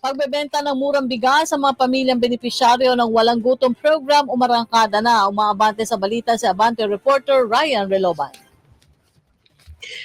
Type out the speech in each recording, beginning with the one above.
Pagbebenta ng murang bigas sa mga pamilyang benepisyaryo ng Walang Gutom Program umarangkada na. Umaabante sa balita si Abante reporter Ryan Reloban.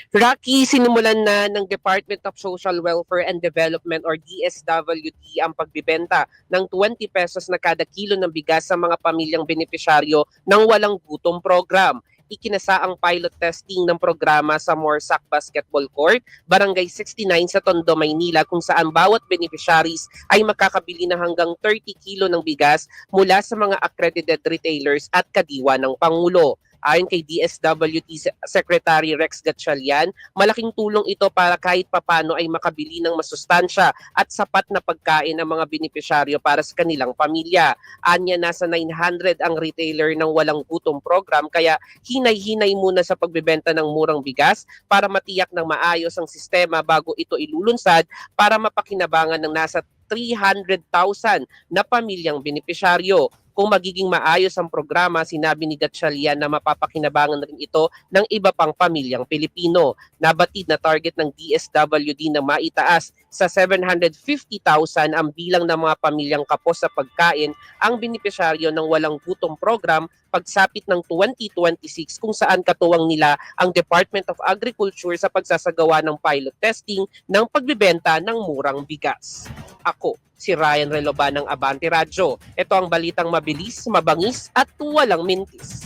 Rocky, sinimulan na ng Department of Social Welfare and Development or DSWD ang pagbibenta ng 20 pesos na kada kilo ng bigas sa mga pamilyang benepisyaryo ng Walang Gutom Program. Ikinasa ang pilot testing ng programa sa Morsac Basketball Court, Barangay 69 sa Tondo, Maynila, kung saan bawat beneficiaries ay makakabili ng hanggang 30 kilo ng bigas mula sa mga accredited retailers at kadiwa ng Pangulo. Ayon kay DSWD Secretary Rex Gatchalian, malaking tulong ito para kahit papano ay makabili ng masustansya at sapat na pagkain ang mga benepisyaryo para sa kanilang pamilya. Anya, nasa 900 ang retailer ng Walang Gutom Program, kaya hinay-hinay muna sa pagbebenta ng murang bigas para matiyak ng maayos ang sistema bago ito ilulunsad para mapakinabangan ng nasa 300,000 na pamilyang benepisyaryo. Kung magiging maayos ang programa, sinabi ni Gatchalian na mapapakinabangan rin ito ng iba pang pamilyang Pilipino. Nabatid na target ng DSWD na maitaas sa 750,000 ang bilang ng mga pamilyang kapos sa pagkain ang benepisyaryo ng Walang Gutom Program pagsapit ng 2026, kung saan katuwang nila ang Department of Agriculture sa pagsasagawa ng pilot testing ng pagbibenta ng murang bigas. Ako, si Ryan Reloban ng Abante Radyo. Ito ang balitang mabilis, mabangis at walang mintis.